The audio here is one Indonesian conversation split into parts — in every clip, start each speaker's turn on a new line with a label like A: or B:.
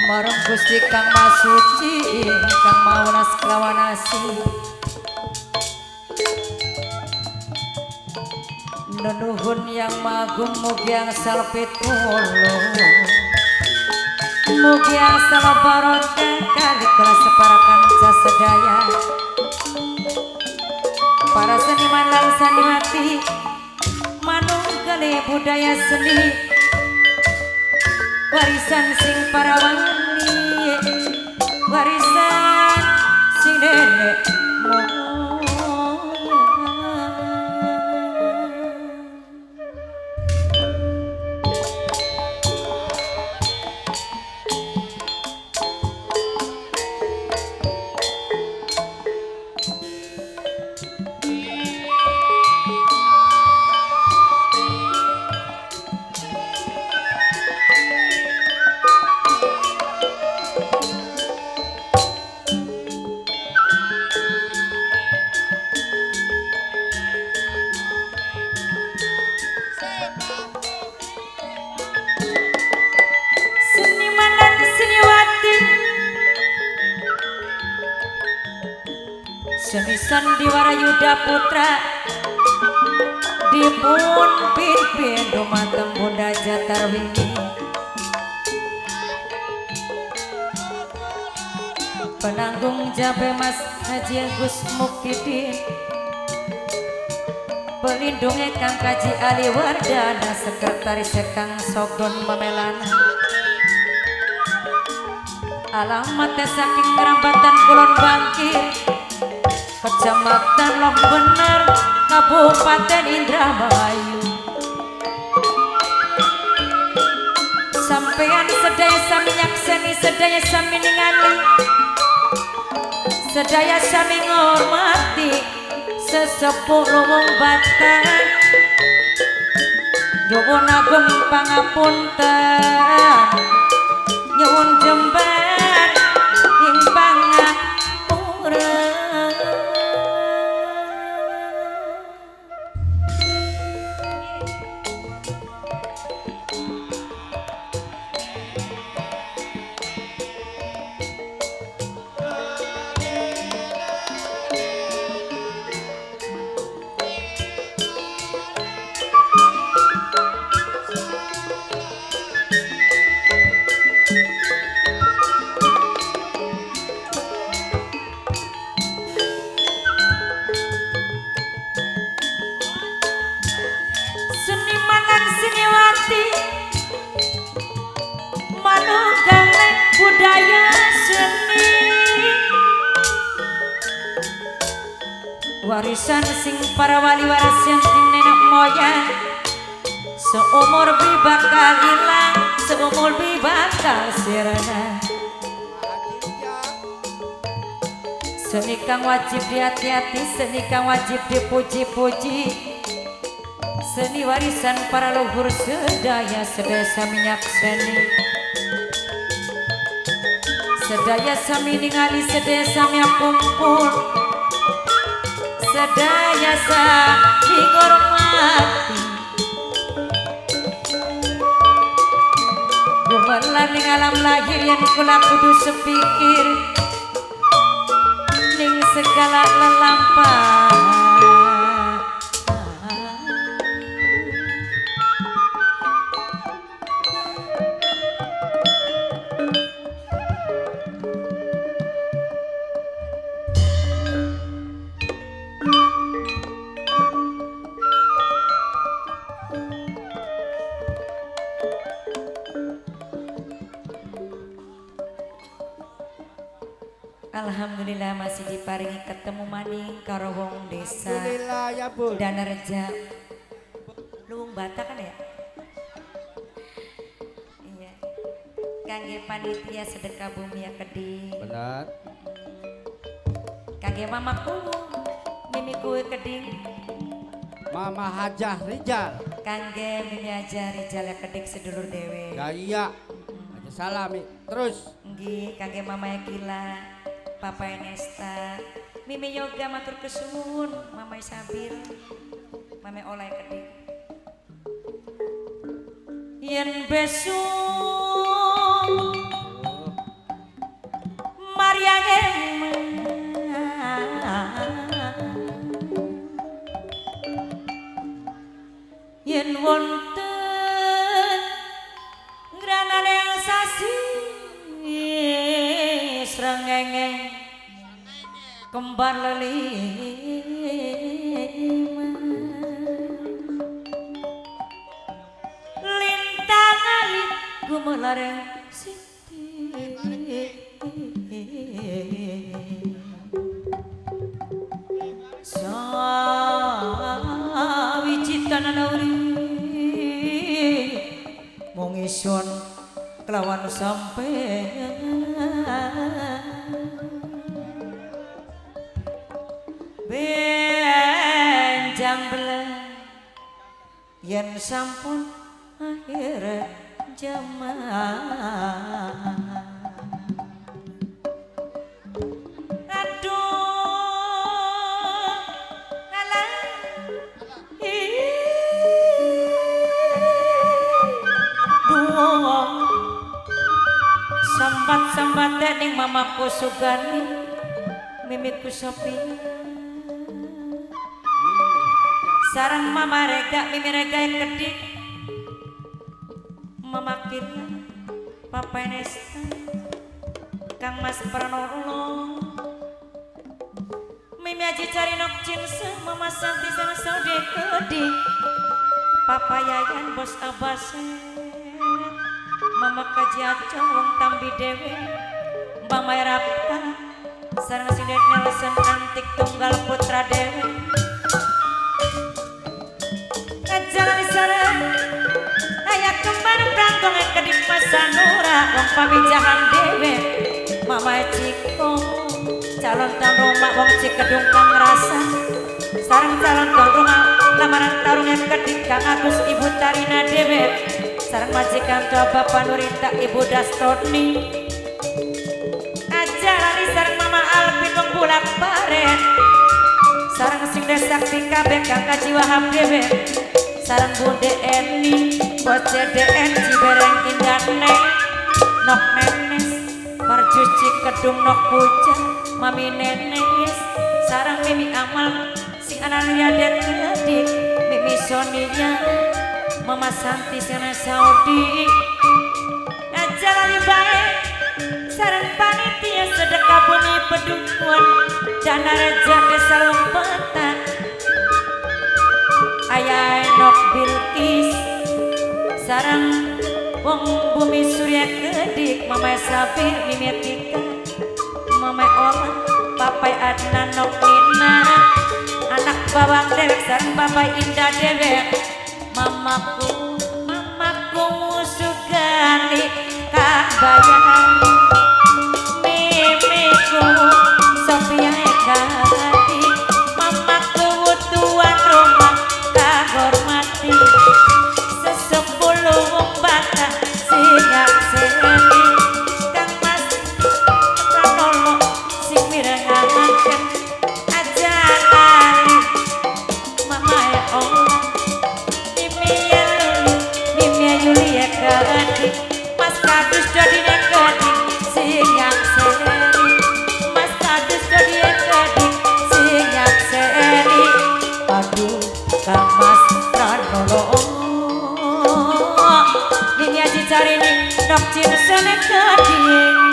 A: Marang Gusti Kang Masuci Kang Maunas kelawan asih Nunuhun yang magung mugi angsal pitulung mugi angsal barokah kali kelas separakan sasedaya para seniman lan saniwati manung kali budaya seni warisan sing para wali warisan sing nenek moyang. Seni sandiwara Yuda Putra dipun pimpin dumateng Bunda Jatarwini penanggung jabe Mas Haji Agus Mukidin pelindungnya Kang Kaji Ali Wardana sekretaris Kang Sogon Mamelana alamatnya saking Rambatan Kulon Bangkir Kecamatan Loh Bener Kabupaten Indramayu sampeyan sedaya sami nyakseni sedaya sami ningali sedaya sami ngormati sesepuh lumung batang nyuwun agung pangapunten nyuwun jembar ing pangapura. Budaya seni warisan sing para wali waras yang sing nenek moyang seumur bi bakal hilang seumur bi bakal sirna seni kang wajib dihati-hati seni kang wajib dipuji-puji seni warisan para luhur sedaya sedaya minyak seni sedaya sami ningali sedaya sami kumpul sedaya sami ngormati gumelar ning alam lahir yang kula kudu sepikir ning segala lelampahan Alhamdulillah masih diparingi ketemu maning karo wong desa.
B: Alhamdulillah ya Bu.
A: Danareja. Luwung Batak kan ya? Iya. Kangge panitia sedekah bumi ya Keding.
B: Benar.
A: Kangge mamaku Mimi kue Keding.
B: Mama Hajah Rijal.
A: Kangge Mimi aja Rijal ya Keding sedulur dewe.
B: Ya iya. Aja salami. Terus.
A: Nggih, kangge mama ya Gila. Papa Nesta, Mimi Yoga matur kesuwun, Mama Sabil, Mame Oleh Keding. Yen besok srengenge kembar lelima lintang alit gumelareng siti sawiji tanah urip mung isun kelawan sampeyan benjang belah yen sampun akhir zaman aduh alah duh sambat-sambat ning mamaku Sugani mimiku Sophia sarang mama rega mimi rega yang kedik mama Kirna papa Nesta Kang Mas Pranolo mimi aji cari nok cinse mama Santi sana sode kedik papa Yayan bos Abase mama Kajiaco wong Tambi Dewe Mbak Mayrapta sarang Sidet Nelson antik tunggal putra Dewe jangan disarang ayah kembar prantong yang kedik Masanura wong pamijahan Dewe mama Ciko calon tahun rumah wong Cikedung Kang Rasa sarang calon tahun rumah lamaran tarung yang kedik Kang Agus Ibu Tarina Dewe sarang majikan tua Bapak Nurita Ibu Dastoni aja lari sarang mama Alvin wong bulak paren sarang sing desakti kabeh Kang Kaji Wahab Dewe sarang Bude Eni Boce DN Cibereng Indah Neng Nok Nenes Marjus Cikedung Nok Puja Mami Nenes sarang Mimi Amal si Analia dan Kedik Mimi Sonia Mama Santi Sena Saudi aja lali baik sarang panitia sedekah bumi pedukuan Dana Reja Desa Lompatan ayah Nok Bilkis sarang wong Bumi Surya Kedik Mama Sabir Mimi Tika Mama Ola Papai Adnan Nok Nina anak bawang dewek sarang Papai Indah Dewek mamaku Sugani Kabayang mimiku Sophia Ekati mamaku tuan rumah hormati sesepuluh wong bata siap seni Kang Mas Pranolo sing mirengaken aja lali mama ya Allah Mimi Yulia Kedik Mas Kadus jadi Kedik siap seni Mas Kadus jadi Kedik siap seni aduh Kang Mas Pranolo ini aja cari nih nok cinsene Kedik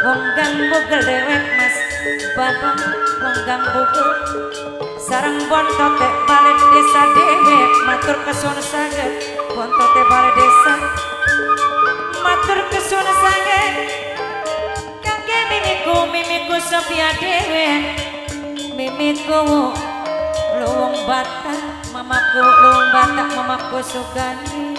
A: wong gang bugel dewek Mas babang wong gang bugel sarang bontote balik desa dewek matur kesun sanget bontote balik desa matur kesun sanget kangge mimiku Sophia dewek mimiku luwung batak mamaku luwung batak mamaku Sugani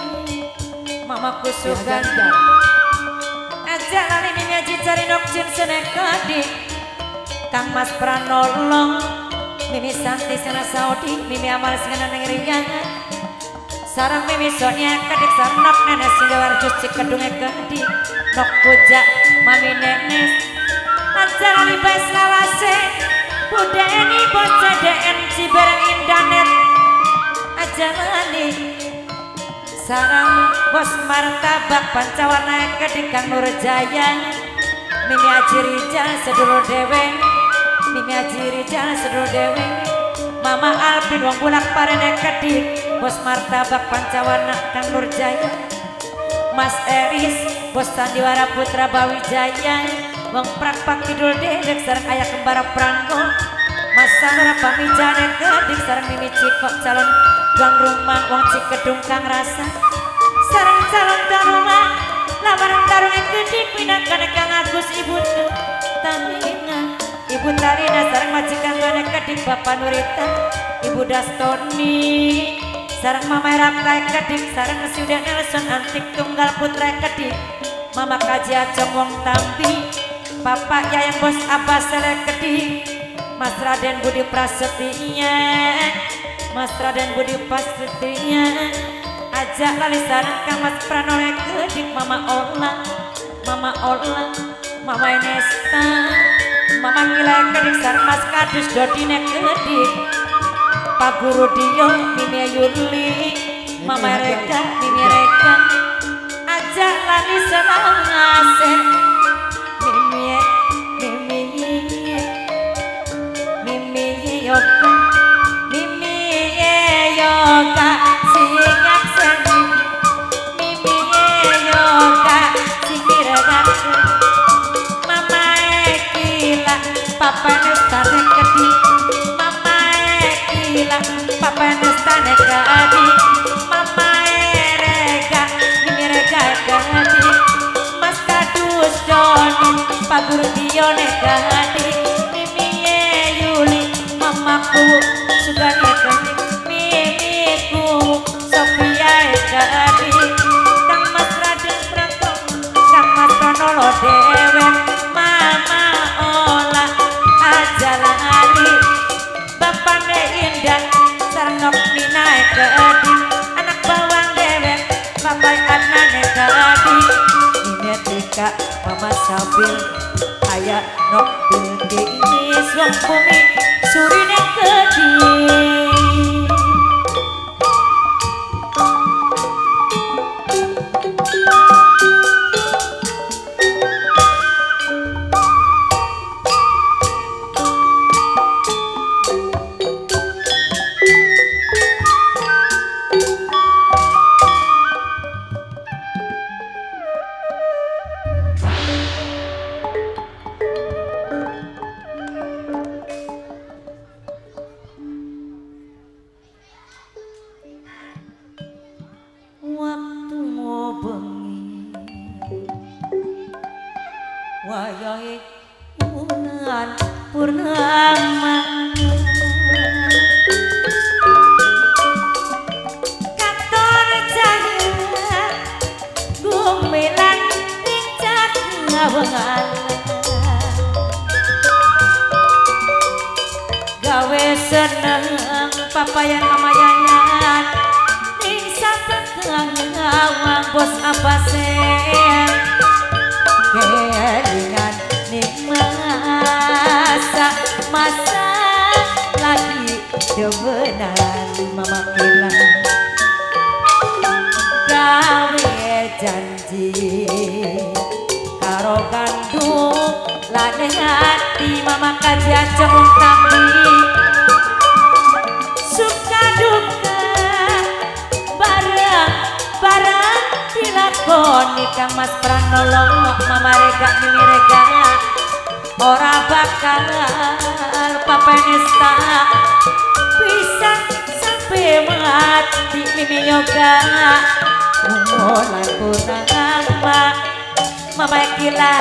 A: aja lali mimi aji cari nok cinsene Kedik Kang Mas Pranolo Mimi Santi Sena Saudi Mimi Amal Sena Nengriyangan sarang Mimi Sonia Kedik sarang Nok Nenes Sindawarjus Cikedung Kedik Nok Puja Mami Nenes aja lali bae selawase Bude Eni Boce DN sarang bos martabak Pancawarna Kedhi Kang Nurjaya Mimi Aji Rijal sedulur dewe Mimi Aji Rijal sedulur dewe Mama Alpin wong bulak parene Kedhi bos martabak Pancawarna Kang Nurjaya Mas Eris bos Sandiwara Putra Bawijaya wong Prakpak Kidul Dedek sareng ayah kembar Prangko Mas Samara Pamijane Kedhi sareng Mimi Cikok calon tuan rumah wong Cikedung Kang Rasa sareng calon tuan rumah lamaran tarung Kedhi pinangkane Kang Agus Ibu Tamina Ibu Tarina sareng majikan tuane Kedhi Bapak Nurita Ibu Dastoni sareng Mama Raptai Kedhi sareng Suda Nelson Antik Tunggal Putra Kedhi Mama Kaji Acong wong Tambi Bapak Yayang Bos Abbas Sele Kedhi Mas Raden Budi Prasetya Mas Raden Budi Prasetya ajak lali sareng Kang Mas Pranole Kedhi Mama Ola Mama Enesta Mama Kila Kedhi sareng Mas Kadus Dodine Kedhi Pak Guru Dio Mimi Yurli Mama Reka Mimi Reka ajak lali sareng Ase Mimi Yoga singak seni Mimi Yoga singiraga Mama Ekila Papa Nestane Kedhi Mama Ekila Papa Nestane Kedhi Mama Erega Mimi Rega Kedhi Mas Kadus Doni Pak Guru Dione Kedhi Mimi Yuli Mamaku Sugani Kedhi Mimiku Sofia Kedhi Kang Mas Raden Pranto Kang Mas Pranolo Dewe Mama Ola aja lali Bapane Indah sareng Nokmina Kedhi anak bawang Dewe Bapak Adnane Kedhi Mimi Tika Mama Sabil aya nok bingis wong bumi surine Kedhi wayahe bulan purnama katon cahya gumelan ning cawangan gawe seneng papayan mamayayan ning sapegang ngawang bos abasen kelingan ning masa lagi debenan Mama Kila gawe janji karo gandung lane hati Mama Kaji Acong Tambi suka duka bareng dilakoni Kang Mas Pranolo Mama Rega Mimi Rega ora bakal Papa Nesta bisa sampai mati Mimi Yoga mulai purnama Mama Kila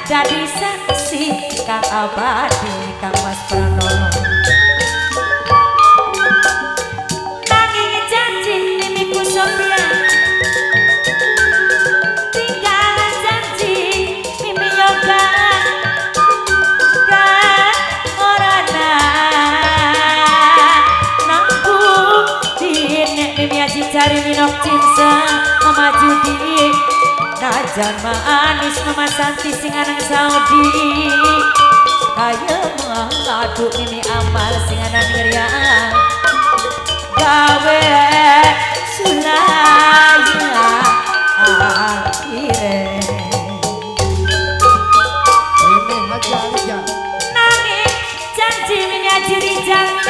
A: jadi saksi Kang abadi Kang Mas Pranolo nanging janji Mimiku Sophia cari minok cinta Mama Judi najan manis Mama Santi singanang Saudi kaya mengadu Mimi Amal singanang Ria gawe sulayu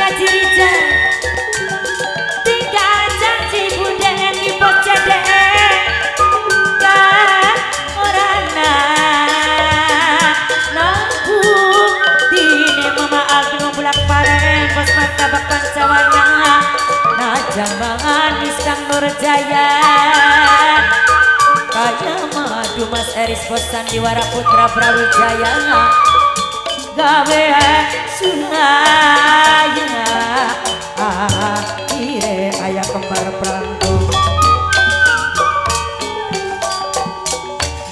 A: Haji Rijal tinggal janji Bunda Eni bos cedek kan orana nabung dine mama Alvin bulak paren bos martabak pancawana najang manis kang Nurjaya kaya madu Mas Eris bos Sandiwara Putra Brawijaya gawe sunaya akhire ayah kembar prangko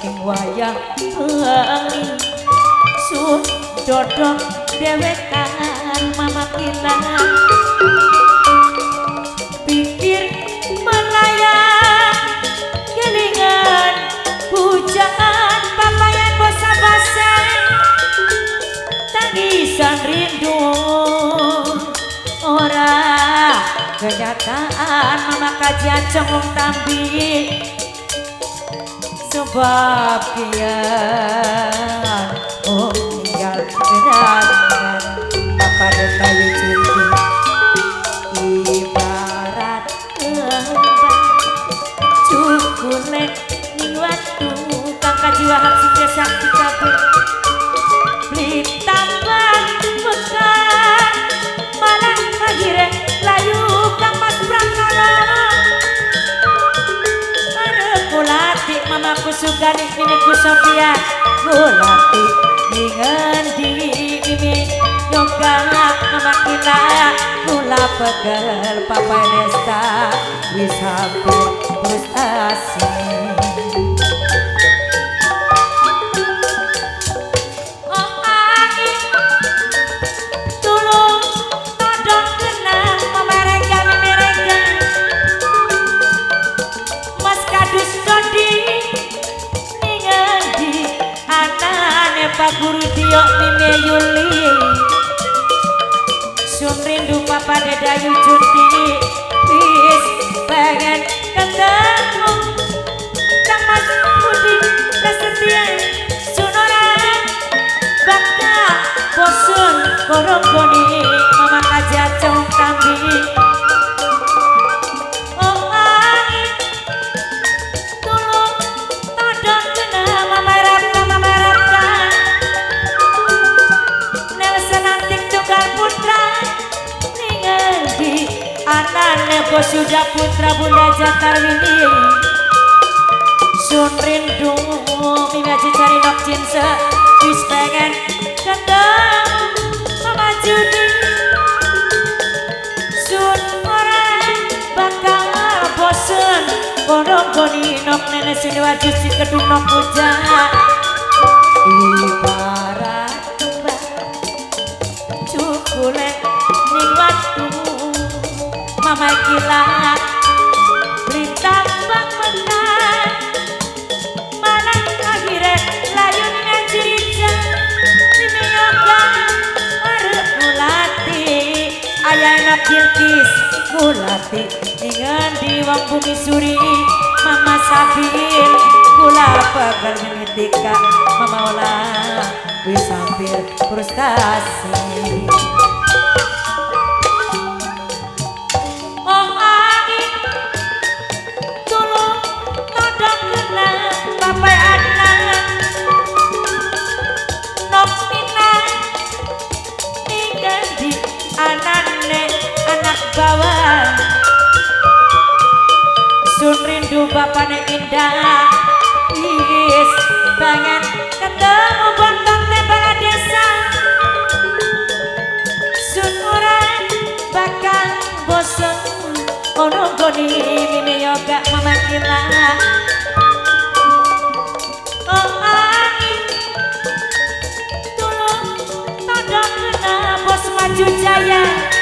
A: ing wayah bengi sun dodong dewekan mama kilang pikir melayang kelingan pujaan papayan bosa-bosan tangisan rindu ora kenyataan mama kajian cengong tambi sebab kian tinggal kenangan papa dan kayu cinti ibarat kembang cukunek ning waktu kang kaji wahab sing sakti kabeh beli tambang bekan malah akhirnya layu kang Mas Prangkala arep kulati mamaku Sugani mimiku Sophia kulati ngendi mimi yoga mama kita kula pegel papa Nesta wis hampir frustasi Pak Guru Tio Mime Yuli sun rindu papa Dedayu Junti bis pengen ketemu Kang Mas Budi Prasetya sun orang bakal bosun koronggoni mama kaja cong kambing anane bos sudah putra Bunda Jatarwini sun rindu mingaji cari nok cinse wis pengen ketemu mama Judi sun orang bakal bosen kono-koni nok nenek Siniwaju si kedung nok puja ibarat kembang cukulek ning waktu mama gila bertambah menang mana akhirnya layu ngaji Rijal ini yoga arep mulati ayah nak Bilkis mulati dengan di wang bumi suri mama Sabil kula pegel mimitika mama olah wis hampir frustasi bawah sun rindu bapane indah is pengen ketemu bontong tebala desa sun orang bakal bosen ono goni mimi yoga mama gila oh angin tulung todong kena bos maju jaya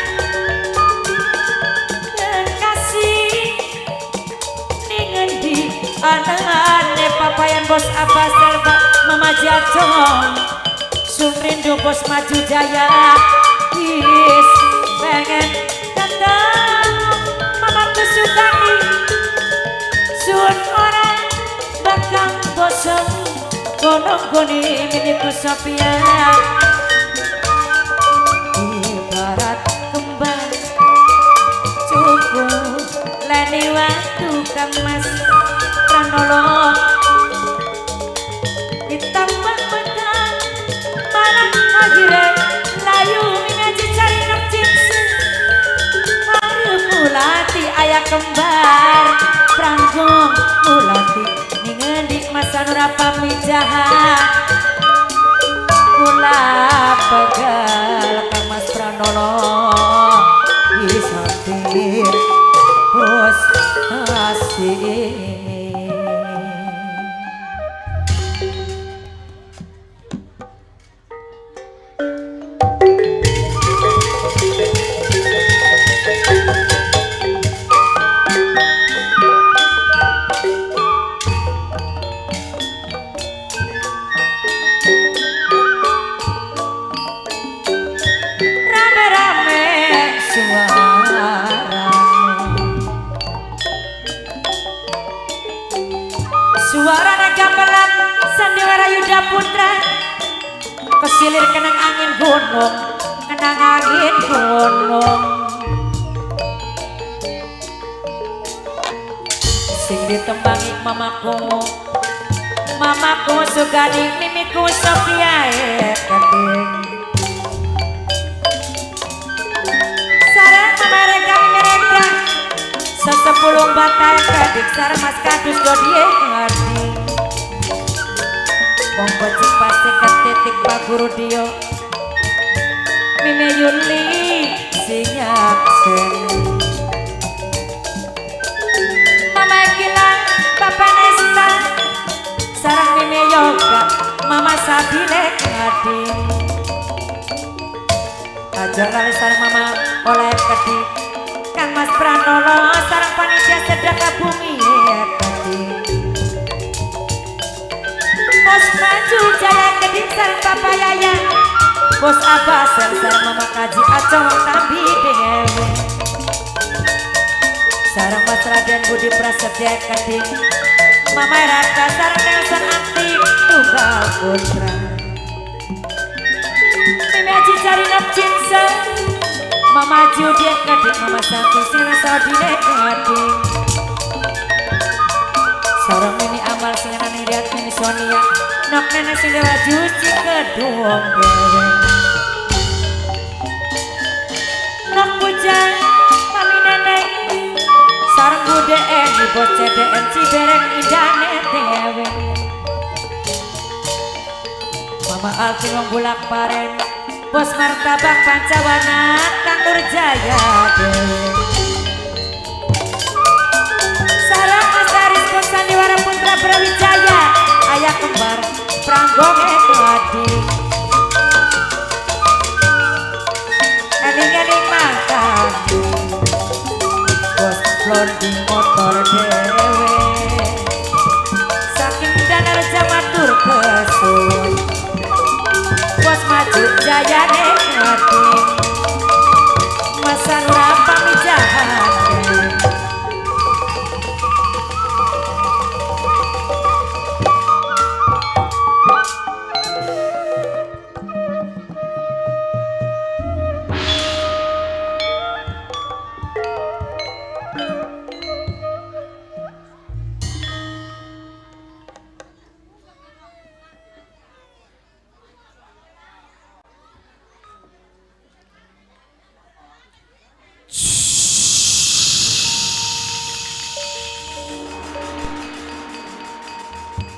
A: anane papayan bos Abbas Serba mama Jatong sun rindu bos maju jaya is pengen ketemu mama Kesukani sun orang bakal bosen kono-koni mimiku Sophia ibarat kembang Kang Mas Pranolo ditambah makan malam akhirnya layu minaji cari nak cinse baru mulati ayah kembar pranggong mulati ningendik masa nurapa mijahan kula pegal Kang Mas Pranolo isapir bos asih. Suara gamelan sandiwara Yuda Putra kesilir kenang angin gunung kenang angin gunung sing ditembangi mamaku Sugani mimiku Sophia Kading sarang mereka sesepuluh batal kadik sarang mas kadus dodie ngerti wong bocik pasti ketitik Pak Guru Dio Mime Yuli sinyak sen Mama Gilang Papa Nesta sarang Mime Yoga Mama Sabile Kading ajar kali sarang Mama oleh Kading Kang Mas Pranolo sarang panitia sedekah bumi Kading Bos Maju Jaya Keding sarang Papa Yaya Bos Abbas sarang Mama Kaji Acong Tambi Dewe sarang Mas Raden Budi Prasetya Keding Mama Raka sarang Nelson Antik Tunggal Putra Mimi Aji Carinap Cinsa Mama Judit Kading Mama Santi Sina Saudine Kading sarang Mini Amal Singanan Hidayat Mini Sonia Nok Nenek sing dewa juci keduong dewe Nok Bujang Mami Nenek sarang Bude Eni Bos CDN Cibereng Indane dewe Mama Alvin Wong Bulak Paren Bos Martabak Pancawana Kang Nurjaya dewe sarang Mas Aris Bos Sandiwara Putra Brawijaya ayah kembar Pranggong Kading eling-eling mantan Bos Flonding